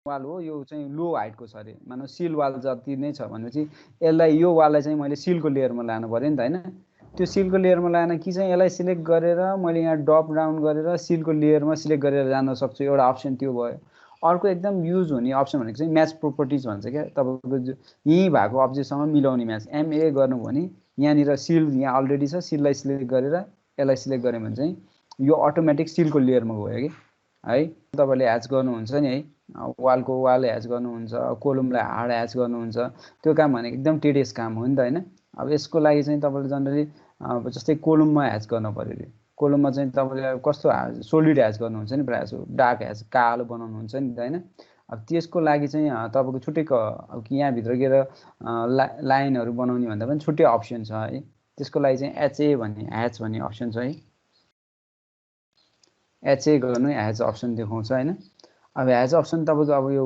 Wall हो, यो चाहिँ लो हाइटको छ अरे, मानव सिल वाल जति नै छ भनेपछि यसलाई यो वाललाई चाहिँ मैले सिलको लेयरमा लानु पर्यो नि त हैन। त्यो सिलको लेयरमा लान कि चाहिँ यसलाई सिलेक्ट गरेर मैले यहाँ ड्रप डाउन गरेर सिलको लेयरमा सिलेक्ट गरेर जान सक्छु, एउटा अप्सन त्यो भयो। अर्को एकदम युज हुने अप्सन भनेको चाहिँ म्याच प्रोपर्टिज भन्छ क्या, तपाईँको यहीँ भएको अब्जेक्टसँग मिलाउने म्याच। एमए गर्नु भने यहाँनिर सिल यहाँ अलरेडी छ, सिललाई सिलेक्ट गरेर यसलाई सिलेक्ट गऱ्यो भने चाहिँ यो अटोमेटिक सिलको लेयरमा गयो कि है। तपाईँले ह्याच गर्नुहुन्छ नि है, वालको वाल ह्याच गर्नुहुन्छ, कोलमलाई हार्ड ह्याच गर्नुहुन्छ, त्यो काम भनेको एकदम टेडियस काम हो नि त हैन। अब यसको लागि चाहिँ तपाईँले जनरली जस्तै कोलममा ह्याच गर्नु पर्यो अरे, कोलममा चाहिँ तपाईँले कस्तो सोलिड ह्याच गर्नुहुन्छ नि, प्रायः जस्तो डार्क ह्याच कालो बनाउनुहुन्छ नि त हैन। अब त्यसको लागि चाहिँ तपाईँको छुट्टैको अब कि यहाँभित्र गएर लाइनहरू बनाउने भन्दा पनि छुट्टै अप्सन छ है। त्यसको लागि चाहिँ एचए भन्ने ह्याच भन्ने अप्सन छ है, एचए गर्नु ह्याच अप्सन देखाउँछ हैन। अब ह्याच अप्सन तपाईँको अब यो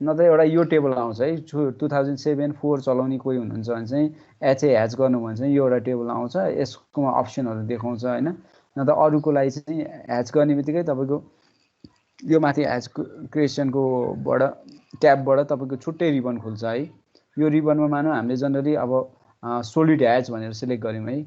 नत्र एउटा यो टेबल आउँछ है, 2007-4 चलाउने कोही हुनुहुन्छ भने चाहिँ एचए ह्याच गर्नु भने चाहिँ यो एउटा टेबल आउँछ, यसकोमा अप्सनहरू देखाउँछ हैन। न त अरूको लागि चाहिँ ह्याच गर्ने बित्तिकै तपाईँको यो माथि ह्याच क्रिएसनकोबाट ट्याबबाट तपाईँको छुट्टै रिबन खुल्छ है। यो रिबनमा मानौँ हामीले जनरली अब सोलिड ह्याच भनेर सिलेक्ट गऱ्यौँ है,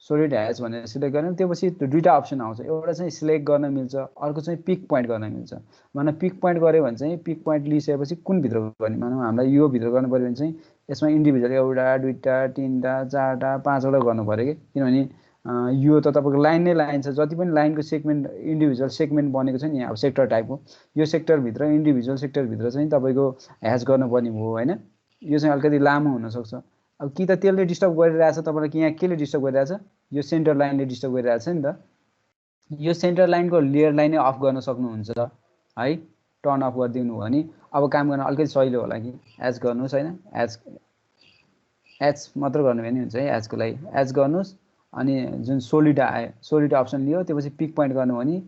सोलिड ह्याच भनेर सिलेक्ट गऱ्यौँ, त्यसपछि दुईवटा अप्सन आउँछ, एउटा चाहिँ सिलेक्ट गर्न मिल्छ, अर्को चाहिँ पिक पोइन्ट गर्न मिल्छ। मानव पिक पोइन्ट गऱ्यो भने चाहिँ पिक पोइन्ट लिइसकेपछि कुन भित्र गर्ने, मानव हामीलाई यो भित्र गर्नु पऱ्यो भने चाहिँ यसमा इन्डिभिजुअल एउटा दुईवटा तिनवटा चारवटा पाँचवटा गर्नु पऱ्यो कि, किनभने यो त तपाईँको लाइन नै लाइन छ, जति पनि लाइनको सेगमेन्ट इन्डिभिजुअल सेगमेन्ट बनेको छ नि अब सेक्टर टाइपको, यो सेक्टरभित्र इन्डिभिजुअल सेक्टरभित्र चाहिँ तपाईँको ह्याच गर्नुपर्ने भयो होइन। यो चाहिँ अलिकति लामो हुनसक्छ। अब कि त त्यसले डिस्टर्ब गरिरहेछ तपाईँलाई कि यहाँ केले डिस्टर्ब गरिरहेछ, यो सेन्टर लाइनले डिस्टर्ब गरिरहेछ नि त। यो सेन्टर लाइनको लेयरलाई नै अफ गर्न सक्नुहुन्छ है, टर्न अफ गरिदिनु हो भने अब काम गर्न अलिकति सजिलो होला कि। एच गर्नुहोस् होइन, एच मात्र गर्नु भने हुन्छ है। एचको लागि एच गर्नुहोस्, अनि जुन सोलिड आयो सोलिड अप्सन लियो, त्यसपछि पिक पोइन्ट गर्नु भने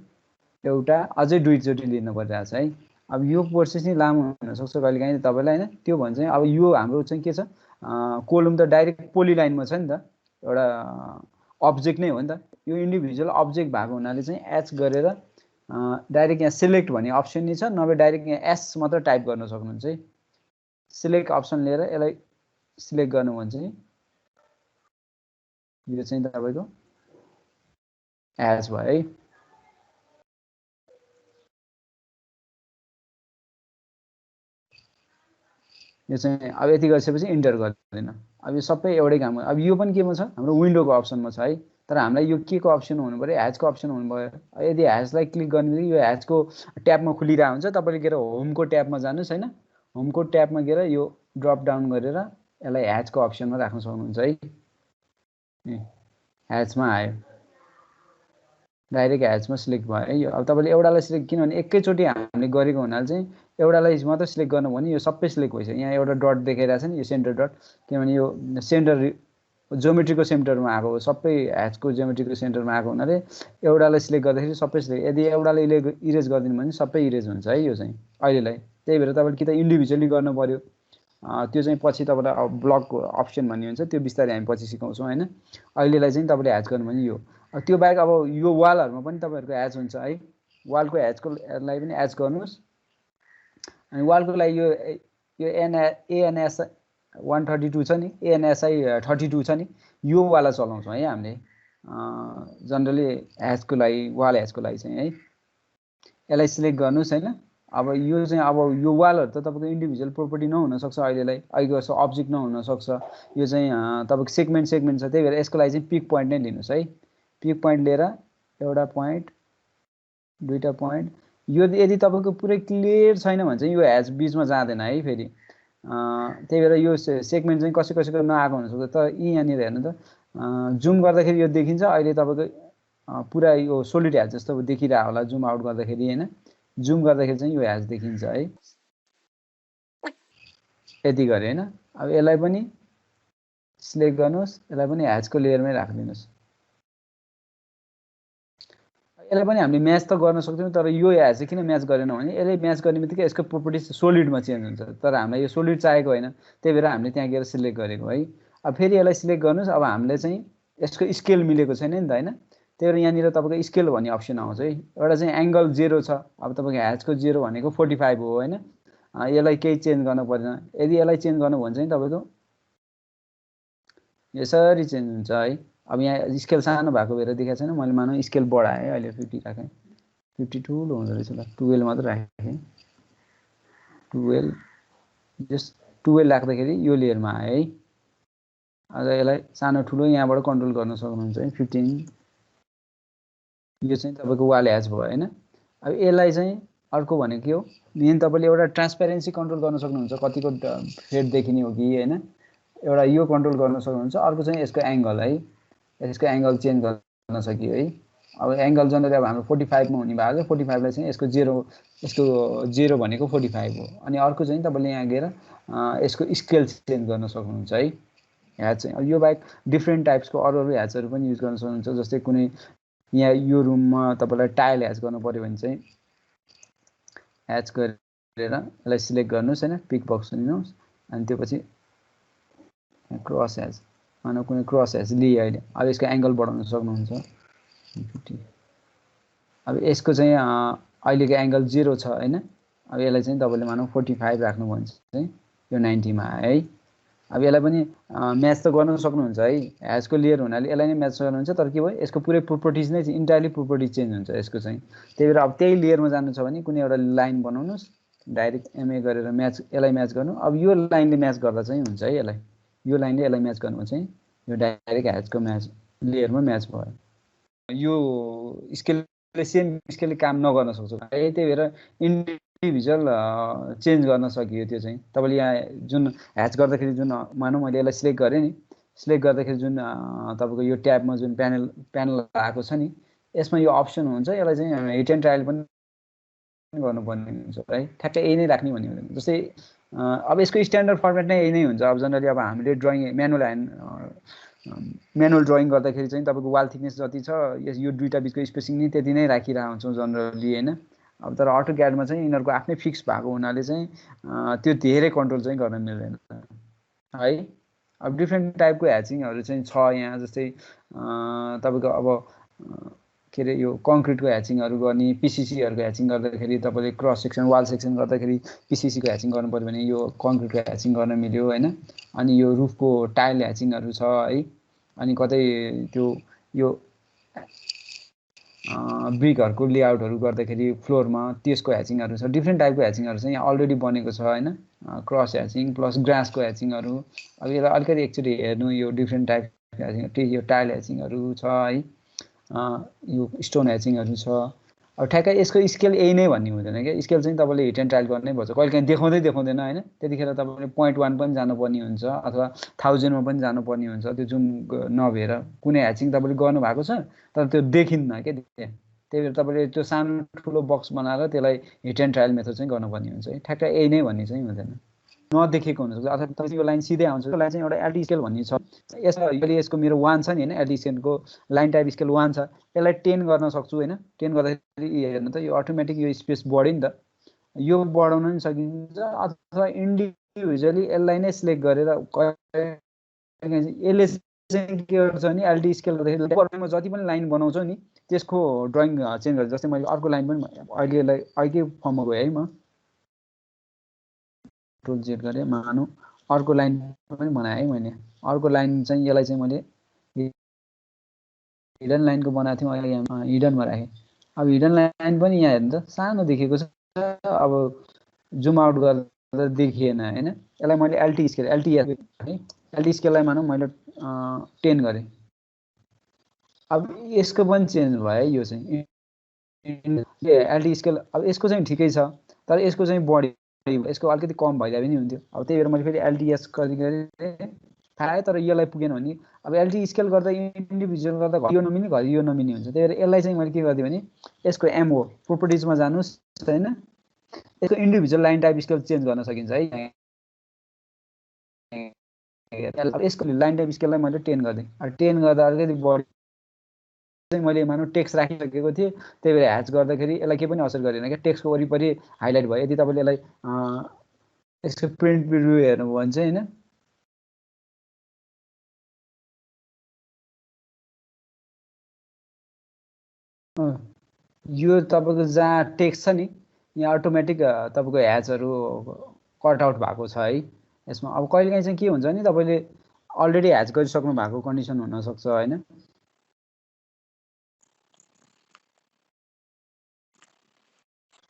एउटा अझै दुईचोटि लिनु परिरहेछ है। अब यो प्रोसेस नै लामो हुनसक्छ कहिलेकाहीँ तपाईँलाई होइन। त्यो भने चाहिँ अब यो हाम्रो चाहिँ के छ, कोलम त डाइरेक्ट पोली लाइनमा छ नि त, एउटा अब्जेक्ट नै हो नि त। यो इन्डिभिजुअल अब्जेक्ट भएको हुनाले चाहिँ एच गरेर डाइरेक्ट यहाँ सिलेक्ट भन्ने अप्सन नै छ, नभए डाइरेक्ट यहाँ एस मात्र टाइप गर्न सक्नुहुन्छ है। सिलेक्ट अप्सन लिएर यसलाई सिलेक्ट गर्नु भने चाहिँ यो चाहिँ तपाईँको एच भयो है। यो चाहिँ अब यति गरिसकेपछि इन्टर गर्दैन। अब यो सबै एउटै काम। अब यो पनि केमा छ, हाम्रो विन्डोको अप्सनमा छ है। तर हामीलाई यो के को अप्सन हुनु पर्यो, ह्याचको अप्सन हुनु भयो। यदि ह्याचलाई क्लिक गर्ने बित्तिकै यो ह्याचको ट्याबमा खुलिरहेको हुन्छ, तपाईँले गएर होमको ट्याबमा जानुहोस् होइन, होमको ट्याबमा गएर यो ड्रप डाउन गरेर यसलाई ह्याचको अप्सनमा राख्न सक्नुहुन्छ है। ह्याचमा आयो, डाइरेक्ट ह्याचमा सिलेक्ट भयो है यो। अब तपाईँले एउटालाई सिलेक्ट, किनभने एकैचोटि हामीले गरेको हुनाले चाहिँ एउटालाई मात्र सिलेक्ट गर्नु भने यो सबै सिलेक्ट भइसक्यो। यहाँ एउटा डट देखाइरहेको छ नि, यो सेन्टर डट, किनभने यो सेन्टर ज्योमेट्रीको सेन्टरमा आएको हो, सबै ह्याचको ज्योमेट्रीको सेन्टरमा आएको हुनाले एउटालाई सिलेक्ट गर्दाखेरि सबै सिलेक्ट। यदि एउटालाई इरेज गरिदिनु भने सबै इरेज हुन्छ है यो चाहिँ अहिलेलाई। त्यही भएर तपाईँले कि त इन्डिभिजुअली गर्नु पर्यो, त्यो चाहिँ पछि तपाईँलाई अब ब्लकको अप्सन भन्ने हुन्छ, त्यो बिस्तारै हामी पछि सिकाउँछौँ होइन। अहिलेलाई चाहिँ तपाईँले ह्याच गर्नु भने यो। त्यो बाहेक अब यो वालहरूमा पनि तपाईँहरूको ह्याच हुन्छ है। वालको ह्याचको लागि पनि ह्याच गर्नुहोस्। अनि वालको लागि यो एएनएस 132 छ नि, एएनएसआई 32 छ नि, यो वाला चलाउँछौँ है हामीले जनरली ह्याचको लागि, वाल ह्याचको लागि चाहिँ है। यसलाई सिलेक्ट गर्नुहोस् होइन। अब यो चाहिँ अब यो वालहरू त तपाईँको इन्डिभिजुअल प्रोपर्टी नहुनसक्छ अहिलेलाई, अहिलेको अब्जेक्ट नहुनसक्छ। यो चाहिँ तपाईँको सेगमेन्ट छ, त्यही भएर यसको लागि चाहिँ पिक पोइन्ट नै लिनुहोस् है। पिक पोइन्ट लिएर एउटा पोइन्ट दुईवटा पोइन्ट, यो यदि तपाईँको पुरै क्लियर छैन भने चाहिँ यो ह्याच बिचमा जाँदैन है फेरि। त्यही भएर यो सेगमेन्ट चाहिँ कसैको नआएको हुनसक्छ। तर यहाँनिर हेर्नु त, जुम गर्दाखेरि यो देखिन्छ, अहिले तपाईँको पुरा यो सोलिड ह्याच जस्तो देखिरहेको होला जुम आउट गर्दाखेरि होइन। जुम गर्दाखेरि चाहिँ यो ह्याच देखिन्छ है, यति गरे होइन। अब यसलाई पनि सिलेक्ट गर्नुहोस्, यसलाई पनि ह्याचको लेयरमै राखिदिनुहोस्। यसलाई पनि हामीले म्याच त गर्न सक्छौँ, तर यो ह्याच चाहिँ किन म्याच गरेन भने यसले म्याच गर्ने बित्तिकै यसको प्रोपर्टिज सोलिडमा चेन्ज हुन्छ, तर हामीलाई यो सोलिड चाहिएको होइन, त्यही भएर हामीले त्यहाँ गएर सिलेक्ट गरेको है। अब फेरि यसलाई सिलेक्ट गर्नुहोस्। अब हामीले चाहिँ यसको स्केल मिलेको छैन नि त होइन, त्यही भएर यहाँनिर तपाईँको स्केल भन्ने अप्सन आउँछ है। एउटा चाहिँ एङ्गल 0 छ, अब तपाईँको ह्याचको 0 भनेको 45 हो होइन। यसलाई केही चेन्ज गर्नु पर्दैन। यदि यसलाई चेन्ज गर्नु भने चाहिँ तपाईँको यसरी चेन्ज हुन्छ है। अब यहाँ स्केल सानो भएको भएर देखाएको छैन, मैले मानौँ स्केल बढाएँ, अहिले 50 राखेँ, 50 ठुलो हुँदो रहेछ, ल 12 मात्र राखेँ, 12 जस्ट 12 राख्दाखेरि यो लेयरमा आयो है। अझ यसलाई सानो ठुलो यहाँबाट कन्ट्रोल गर्न सक्नुहुन्छ है। 15 यो चाहिँ तपाईँको वाल ह्याच भयो होइन। अब यसलाई चाहिँ अर्को भनेको के हो, मेन तपाईँले एउटा ट्रान्सपेरेन्सी कन्ट्रोल गर्न सक्नुहुन्छ, कतिको फेड देखिने हो कि होइन, एउटा यो कन्ट्रोल गर्न सक्नुहुन्छ। अर्को चाहिँ यसको एङ्गल है, यसको एङ्गल चेन्ज गर्न सकियो है। अब एङ्गल जनरली अब हाम्रो 45 मा हुने भएको छ, 45 लाई चाहिँ यसको 0 भनेको 45 हो। अनि अर्को चाहिँ तपाईँले यहाँ गएर यसको स्केल चेन्ज गर्न सक्नुहुन्छ है। ह्याच चाहिँ अब यो बाहेक डिफ्रेन्ट टाइप्सको अरू ह्याचहरू पनि युज गर्न सक्नुहुन्छ। जस्तै कुनै यहाँ यो रुममा तपाईँलाई टाइल ह्याच गर्नु पऱ्यो भने चाहिँ ह्याच गरेर यसलाई सिलेक्ट गर्नुहोस् होइन, पिक बक्स लिनुहोस्, अनि त्यो पछि क्रस ह्याच, मानव कुनै क्रस ह्याच लिएँ अहिले। अब यसको एङ्गल बढाउन सक्नुहुन्छ 50। अब यसको चाहिँ अहिलेको एङ्गल 0 छ होइन। अब यसलाई चाहिँ तपाईँले मानौ 45 राख्नु भन्छ चाहिँ यो 90 मा आयो है। अब यसलाई पनि म्याच त गर्न सक्नुहुन्छ है, ह्याचको लेयर हुनाले यसलाई नै म्याच गर्नुहुन्छ। तर के भयो, यसको पुरै प्रोपर्टिज नै इन्टायरली प्रोपर्टिज चेन्ज हुन्छ यसको चाहिँ। त्यही भएर अब त्यही लेयरमा जानु छ भने कुनै एउटा लाइन बनाउनुहोस्, डाइरेक्ट एमए गरेर म्याच, यसलाई म्याच गर्नु। अब यो लाइनले म्याच गर्दा चाहिँ हुन्छ है, यसलाई यो लाइनले यसलाई म्याच गर्नु चाहिँ यो डाइरेक्ट ह्याचको म्याच लेयरमा म्याच भयो। यो स्केलले सेम स्केलले काम नगर्न सक्छ है। त्यही भएर इन्डिभिजुअल चेन्ज गर्न सकियो त्यो चाहिँ। तपाईँले यहाँ जुन ह्याच गर्दाखेरि जुन मानौँ मैले यसलाई सिलेक्ट गरेँ नि, सिलेक्ट गर्दाखेरि जुन तपाईँको यो ट्याबमा जुन प्यानल आएको छ नि, यसमा यो अप्सन हुन्छ, यसलाई चाहिँ हिट एन्ड ट्रायल पनि गर्नुपर्ने हुन्छ है। ठ्याक्कै यही नै राख्ने भन्ने हुँदैन। जस्तै अब यसको स्ट्यान्डर्ड फर्मेट नै यही नै हुन्छ। अब जनरली अब हामीले ड्रइङ म्यानुअल ड्रइङ गर्दाखेरि चाहिँ तपाईँको वाल थिकनेस जति छ यो दुईवटा बिचको स्पेसिङ नि त्यति नै राखिरहेको हुन्छौँ जनरली होइन। अब तर अटोक्याडमा चाहिँ यिनीहरूको आफ्नै फिक्स भएको हुनाले चाहिँ त्यो धेरै कन्ट्रोल चाहिँ गर्न मिल्दैन है। अब डिफ्रेन्ट टाइपको ह्याचिङहरू चाहिँ छ यहाँ। जस्तै तपाईँको अब के अरे यो कङ्क्रिटको ह्याचिङहरू गर्ने, पिसिसीहरूको ह्याचिङ गर्दाखेरि तपाईँले क्रस सेक्सन वाल सेक्सन गर्दाखेरि पिसिसीको ह्याचिङ गर्नु पऱ्यो भने यो कङ्क्रिटको ह्याचिङ गर्न मिल्यो होइन। अनि यो रुफको टाइल ह्याचिङहरू छ है। अनि कतै त्यो यो ब्रिकहरूको लेआउटहरू गर्दाखेरि फ्लोरमा त्यसको ह्याचिङहरू छ। डिफ्रेन्ट टाइपको ह्याचिङहरू चाहिँ यहाँ अलरेडी बनेको छ होइन। क्रस ह्याचिङ प्लस ग्रासको ह्याचिङहरू। अब यसलाई अलिकति एकचोटि हेर्नु, यो डिफ्रेन्ट टाइपको ह्याचिङ, यो टाइल ह्याचिङहरू छ है, यो स्टोन ह्याचिङहरू छ। अब ठ्याक्कै यसको स्केल यही नै भन्ने हुँदैन क्या। स्केल चाहिँ तपाईँले हिट एन्ड ट्रायल गर्नै पर्छ। कहिले काहीँ देखाउँदैन होइन, त्यतिखेर तपाईँले 0.1 पनि जानुपर्ने हुन्छ अथवा 1000 मा पनि जानुपर्ने हुन्छ। त्यो जुम नभएर कुनै ह्याचिङ तपाईँले गर्नुभएको छ तर त्यो देखिन्न क्या त्यहाँ। त्यही भएर तपाईँले त्यो सानो ठुलो बक्स बनाएर त्यसलाई हिट एन्ड ट्रायल मेथड चाहिँ गर्नुपर्ने हुन्छ है। ठ्याक्कै यही नै भन्ने चाहिँ हुँदैन, नदेखेको हुनसक्छ। अथवा तपाईँ यो लाइन सिधै आउँछ, त्यो लाइन चाहिँ एउटा एलटी स्केल भन्ने छ। यसको मेरो 1 छ नि होइन, एलटी स्केलको लाइन टाइप स्केल 1 छ। यसलाई 10 गर्न सक्छु होइन। 10 गर्दाखेरि हेर्नु त यो अटोमेटिक यो स्पेस बढ्यो नि त। यो बढाउन पनि सकिन्छ अथवा इन्डिभिजुअली यसलाई नै सिलेक्ट गरेर यसले चाहिँ के गर्छ भने एलटी स्केल गर्दाखेरि जति पनि लाइन बनाउँछौ नि त्यसको ड्रइङ चेन्ज गर्छ। जस्तै मैले अर्को लाइन पनि अहिले यसलाई अर्कै फर्ममा गएँ है, म कन्ट्रोल जेड गरेँ, मानौँ अर्को लाइन पनि बनाएँ है मैले। अर्को लाइन चाहिँ यसलाई चाहिँ मैले हिडन लाइनको बनाएको थियौँ, अहिले यहाँ हिडनमा राखेँ। अब हिडन लाइन पनि यहाँ हेर्नु त सानो देखेको छ। अब जुम आउट गर्दा देखिएन होइन। यसलाई मैले एलटी स्केल एलटी स्केललाई मानौँ मैले 10 गरेँ। अब यसको पनि चेन्ज भयो है। यो चाहिँ एलटी स्केल, अब यसको चाहिँ ठिकै छ तर यसको चाहिँ बढी, यसको अलिकति कम भइदिए पनि हुन्थ्यो। अब त्यही भएर मैले फेरि एलटिएस गरेँ थाहा, तर यसलाई पुगेन भने अब एलटी स्केल गर्दा इन्डिभिजुअल गर्दा यो नमिल्ने घरि यो नमिल्ने हुन्छ। त्यही भएर यसलाई चाहिँ मैले के गरिदिएँ भने यसको एमओ प्रोपर्टिजमा जानुहोस् होइन, यसको individual line type scale change गर्न सकिन्छ है। यसको लाइन टाइप स्केललाई मैले 10 गरिदिएँ। 10 गर्दा अलिकति बढी चाहिँ मैले मानौँ टेक्स्ट राखिसकेको थिएँ, त्यही भएर ह्याच गर्दाखेरि यसलाई केही पनि असर गरेन क्या। टेक्स्टको वरिपरि हाइलाइट भयो। यदि तपाईँले यसलाई यसको प्रिन्ट प्रिभ्यू हेर्नु भने चाहिँ होइन, यो तपाईँको जहाँ टेक्स्ट छ नि यहाँ अटोमेटिक तपाईँको ह्याचहरू कट आउट भएको छ है यसमा। अब कहिलेकाहीँ चाहिँ के हुन्छ नि तपाईँले अलरेडी ह्याच गरिसक्नु भएको कन्डिसन हुनसक्छ होइन।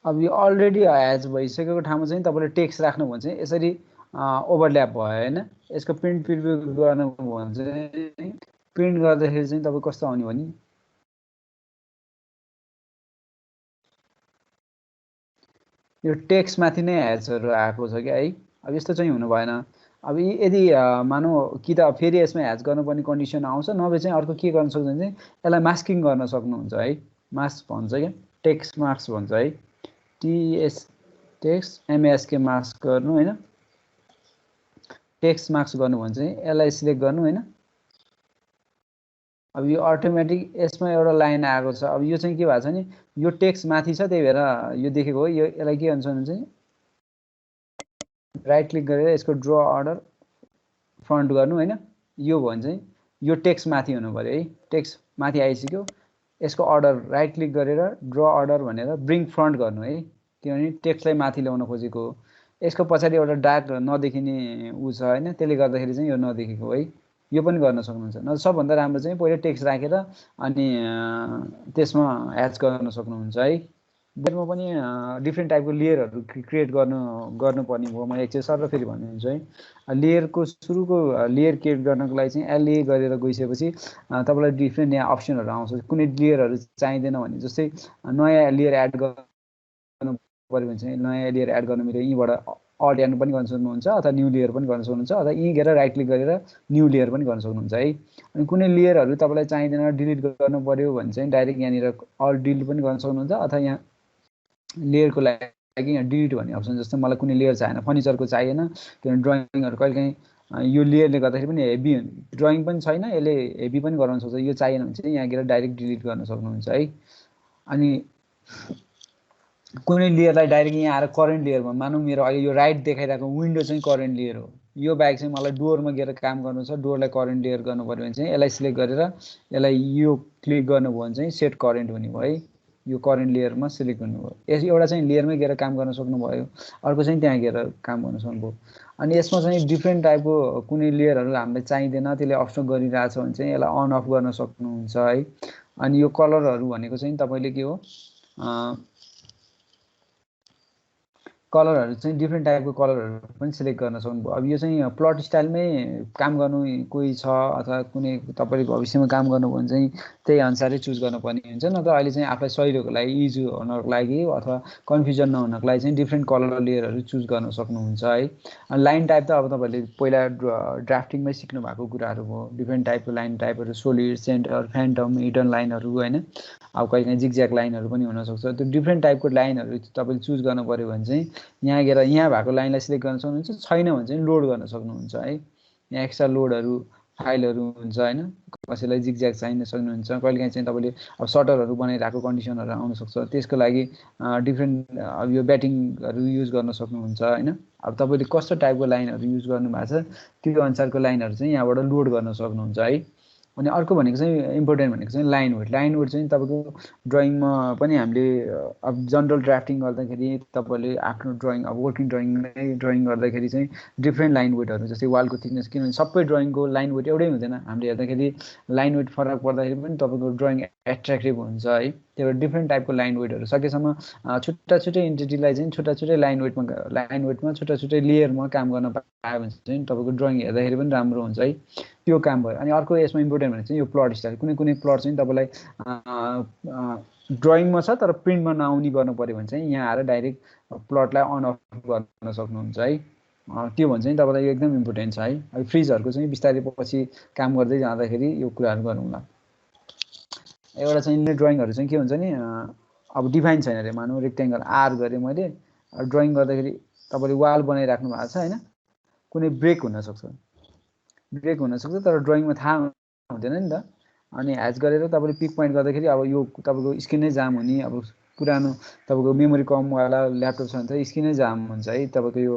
अब यो अलरेडी ह्याच भइसकेको ठाउँमा चाहिँ तपाईँले टेक्स्ट राख्नु भने चाहिँ यसरी ओभरल्याप भयो होइन। यसको प्रिन्ट प्रिभ्यू गर्नु भने चाहिँ प्रिन्ट गर्दाखेरि चाहिँ तपाईँ कस्तो आउने भने यो टेक्स्ट माथि नै ह्याचहरू आएको छ क्या है। अब यस्तो चाहिँ हुनु भएन। अब यदि मानौ कि त फेरि यसमा ह्याच गर्नुपर्ने कन्डिसन आउँछ, नभए चाहिँ अर्को के गर्न सक्छ भने चाहिँ यसलाई मास्किङ गर्न सक्नुहुन्छ है। मास्क भन्छ क्या, टेक्स्ट मास्क भन्छ है। टिएस टेक्स्ट एमएसके मास्क गर्नु होइन। टेक्स्ट मार्क्स गर्नु भने चाहिँ यसलाई सिलेक्ट गर्नु होइन। अब यो अटोमेटिक यसमा एउटा लाइन आएको छ। अब यो चाहिँ के भएको छ नि यो टेक्स्ट माथि छ, त्यही भएर यो देखेको हो। यसलाई के भन्छ भने चाहिँ राइट क्लिक गरेर यसको ड्र अर्डर फ्रन्ट गर्नु होइन। यो भने चाहिँ यो टेक्स्ट माथि हुनु पर्यो है। टेक्स्ट माथि आइसक्यो, यसको अर्डर राइट क्लिक गरेर ड्र अर्डर भनेर ब्रिङ फ्रन्ट गर्नु है, किनभने टेक्स्टलाई माथि ल्याउन खोजेको। यसको पछाडि एउटा डार्क नदेखिने ऊ छ होइन, त्यसले गर्दाखेरि चाहिँ यो नदेखेको है। यो पनि गर्न सक्नुहुन्छ। न सबभन्दा राम्रो चाहिँ पहिले टेक्स्ट राखेर अनि त्यसमा ह्याच गर्न सक्नुहुन्छ है। बेरमा पनि डिफ्रेन्ट टाइपको लेयरहरू क्रिएट गर्नुपर्ने भयो। म एकचोटि सर फेरि भनिदिन्छु है। लेयरको सुरुको लेयर क्रिएट गर्नको लागि चाहिँ एलए गरेर गइसकेपछि तपाईँलाई डिफ्रेन्ट यहाँ अप्सनहरू आउँछ। कुनै लेयरहरू चाहिँदैन भने जस्तै नयाँ लेयर एड गर्नु पऱ्यो भने चाहिँ नयाँ लेयर एड गर्नु मिल्यो। यहीँबाट अल्ट एन पनि गर्न सक्नुहुन्छ अथवा न्यू लेयर पनि गर्न सक्नुहुन्छ, अथवा यहीँ गएर राइट क्लिक गरेर न्यू लेयर पनि गर्न सक्नुहुन्छ है। अनि कुनै लेयरहरू तपाईँलाई चाहिँदैन डिलिट गर्नु पऱ्यो भने चाहिँ डाइरेक्ट यहाँनिर अल्ट डिलिट पनि गर्न सक्नुहुन्छ, अथवा यहाँ लेयरको लागि यहाँ डिलिट भन्ने अप्सन। जस्तै मलाई कुनै लेयर चाहिएन, फर्निचरको चाहिएन, किनभने ड्रइङहरू कहिलेकाहीँ यो लेयरले गर्दाखेरि पनि हेभी ड्रइङ पनि छैन, यसले हेभी पनि गराउन सक्छ। यो चाहिएन भने चाहिँ यहाँ गएर डाइरेक्ट डिलिट गर्न सक्नुहुन्छ है। अनि कुनै लेयरलाई डाइरेक्ट यहाँ आएर करेन्ट लेयरमा मानौँ मेरो अहिले यो राइट देखाइरहेको विन्डो चाहिँ करेन्ट लेयर हो। यो बाहेक चाहिँ मलाई डोरमा गएर काम गर्नु छ, डोरलाई करेन्ट लेयर गर्नु पऱ्यो भने चाहिँ यसलाई सिलेक्ट गरेर यसलाई यो क्लिक गर्नुभयो भने चाहिँ सेट करेन्ट हुने भयो है। यो करेन्ट लेयरमा सिलेक्ट हुनुभयो। यस एउटा चाहिँ लेयरमै गएर काम गर्न सक्नुभयो, अर्को चाहिँ त्यहाँ गएर काम गर्न सक्नुभयो। अनि यसमा चाहिँ डिफ्रेन्ट टाइपको कुनै लेयरहरू हामीलाई चाहिँदैन, त्यसले अब्स्ट्रक्ट गरिरहेछ भने चाहिँ यसलाई अन अफ गर्न सक्नुहुन्छ है। अनि यो कलरहरू भनेको चाहिँ तपाईँले के हो, कलरहरू चाहिँ डिफ्रेन्ट टाइपको कलरहरू पनि सिलेक्ट गर्न सक्नुभयो। अब यो चाहिँ प्लट स्टाइलमै काम गर्नु कोही छ, अथवा कुनै तपाईँले भविष्यमा काम गर्नुभयो भने चाहिँ त्यही अनुसारै चुज गर्नुपर्ने हुन्छ। न त अहिले चाहिँ आफूलाई सहिलोको लागि इजी हुनको लागि अथवा कन्फ्युजन नहुनको लागि चाहिँ डिफ्रेन्ट कलर लेयरहरू चुज गर्न सक्नुहुन्छ है। अनि लाइन टाइप त अब तपाईँले पहिला ड्राफ्टिङमै सिक्नु भएको कुराहरू हो। डिफ्रेन्ट टाइपको लाइन टाइपहरू सोलिड, सेन्टर, फ्यान्टम, हिडन लाइनहरू होइन। अब कहिलेकाहीँ जिगज्याग लाइनहरू पनि हुनसक्छ। त्यो डिफ्रेन्ट टाइपको लाइनहरू तपाईँले चुज गर्नु पऱ्यो भने चाहिँ यहाँ गएर यहाँ भएको लाइनलाई सिलेक्ट गर्न सक्नुहुन्छ। छैन भने चाहिँ लोड गर्न सक्नुहुन्छ है। यहाँ एक्स्ट्रा लोडहरू फाइलहरू हुन्छ होइन, कसैलाई जिगज्याग चाहिन सक्नुहुन्छ। कहिलेकाहीँ चाहिँ तपाईँले अब सटरहरू बनाइरहेको कन्डिसनहरू आउनसक्छ, त्यसको लागि डिफ्रेन्ट अब यो ब्याटिङहरू युज गर्न सक्नुहुन्छ होइन। अब तपाईँले कस्तो टाइपको लाइनहरू युज गर्नुभएको छ त्यो अनुसारको लाइनहरू चाहिँ यहाँबाट लोड गर्न सक्नुहुन्छ है। अनि अर्को भनेको चाहिँ इम्पोर्टेन्ट भनेको चाहिँ लाइन वेट। लाइन वेट चाहिँ तपाईँको ड्रइङमा पनि हामीले अब जनरल ड्राफ्टिङ गर्दाखेरि तपाईँले आफ्नो ड्रइङ अब वर्किङ ड्रइङ गर्दाखेरि चाहिँ डिफ्रेन्ट लाइन वेटहरू, जस्तै वालको थिकनेस, किनभने सबै ड्रइङको लाइन वेट एउटै हुँदैन। हामीले हेर्दाखेरि लाइन वेट फरक पर्दाखेरि पनि तपाईँको ड्रइङ एट्र्याक्टिभ हुन्छ है। त्यही भएर डिफ्रेन्ट टाइपको लाइन वेटहरू सकेसम्म छुट्टा छुट्टै इन्टिटीलाई चाहिँ छुट्टा छुट्टै लाइन वेटमा छुट्टा छुट्टै लेयरमा काम गर्न पायो भने चाहिँ तपाईँको ड्रइङ हेर्दाखेरि पनि राम्रो हुन्छ है। त्यो काम भयो। अनि अर्को यसमा इम्पोर्टेन्ट भनेको चाहिँ यो प्लट स्टाइल। कुनै कुनै प्लट चाहिँ तपाईँलाई ड्रइङमा छ तर प्रिन्टमा नआउने गर्नु पऱ्यो भने चाहिँ यहाँ आएर डाइरेक्ट प्लटलाई अन अफ गर्न सक्नुहुन्छ है। त्यो भने चाहिँ तपाईँलाई एकदम इम्पोर्टेन्ट छ है। अब फ्रिजहरूको चाहिँ बिस्तारै पछि काम गर्दै जाँदाखेरि यो कुराहरू गरौँला। एउटा चाहिँ ड्रइङहरू चाहिँ के हुन्छ नि अब डिफाइन छैन अरे। मानौँ रेक्टेङ्गल आर गरेँ मैले, ड्रइङ गर्दाखेरि तपाईँले वाल बनाइराख्नु भएको छ होइन, कुनै ब्रेक हुनसक्छ तर ड्रइङमा थाहा हुँदैन नि त। अनि ह्याच गरेर तपाईँले पिक पोइन्ट गर्दाखेरि अब यो तपाईँको स्क्रिन नै जाम हुने, अब पुरानो तपाईँको मेमोरी कमवाला ल्यापटप छ भने चाहिँ स्क्रिन नै जाम हुन्छ है। तपाईँको यो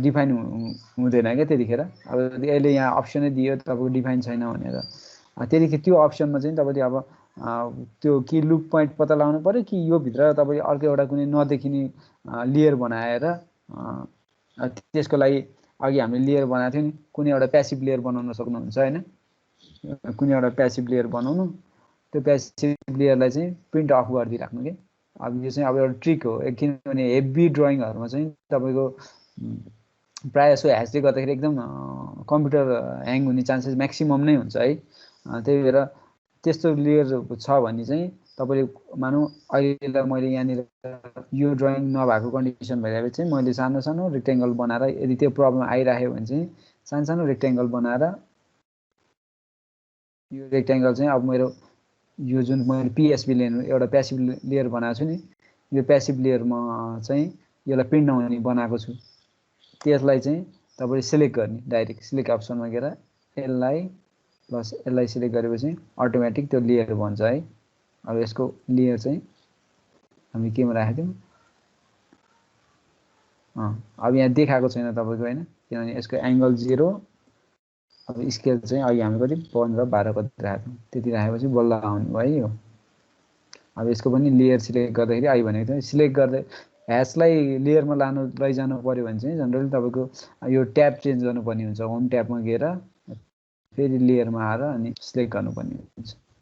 डिफाइन हुँदैन क्या त्यतिखेर। अब यसले यहाँ अप्सनै दियो तपाईँको डिफाइन छैन भनेर, त्यतिखेर त्यो अप्सनमा चाहिँ तपाईँले अब त्यो कि लुप पोइन्ट पत्ता लगाउनु पर्यो कि यो भित्र तपाईले अर्को एउटा कुनै नदेखिने लेयर बनाएर त्यसको लागि अघि हामीले लेयर बनाएको थियौं नि कुनै एउटा प्यासिभ लेयर बनाउन सक्नुहुन्छ हैन कुनै एउटा प्यासिभ लेयर बनाउनु त्यो प्यासिभ लेयरलाई चाहिँ प्रिन्ट अफ गरिदिराख्नु के अब यो चाहिँ अब एउटा ट्रिक हो किनभने हेभी ड्रइङहरुमा चाहिँ तपाईको प्राय सो ह्यासले गर्दाखेरि एकदम कम्प्युटर ह्याङ हुने चान्सेस म्याक्सिमम नै हुन्छ है त्यही भएर त्यस्तो लेयर छ भने चाहिँ तपाईले मानौ अहिले मैले यहाँनिर यो ड्रइङ नभएको कन्डिसन भइरहेको चाहिँ मैले सानो सानो रेक्टेंगल बनाएर यदि त्यो प्रब्लम आइराख्यो भने चाहिँ सानो सानो रेक्टेंगल बनाएर यो रेक्टेंगल चाहिँ अब मेरो यो जुन मैले पीएसबी लेयर एउटा प्यासिभ लेयर बनाएको छु नि यो प्यासिभ लेयरमा चाहिँ यसलाई प्रिन्ट नहुने बनाएको छु त्यसलाई चाहिँ तपाईले सिलेक्ट गर्ने डाइरेक्ट सिलेक्ट अप्सनमा गएर यसलाई प्लस यसलाई सिलेक्ट गरेपछि अटोमेटिक त्यो लेयर बन्छ है अब यसको लेयर चाहिँ हामी केमा राखेको थियौं अब यहाँ देखाएको छैन तपाईको हैन किनभने यसको एंगल 0 अब स्केल चाहिँ अहिले हामी कति 15 12 कति राख्यौं त्यति राखेपछि बल्ल आउने भयो यो अब यसको पनि लेयर सिलेक्ट गर्दाखेरि आइ भनेको थियो सिलेक्ट गर्दै ह्यासलाई लेयरमा लैजानु पर्यो भने चाहिँ जनरली तपाईको यो ट्याब चेन्ज गर्नुपर्ने हुन्छ होम ट्याबमा गएर फेरि लेयरमा आएर अनि सिलेक्ट गर्नुपर्ने हुन्छ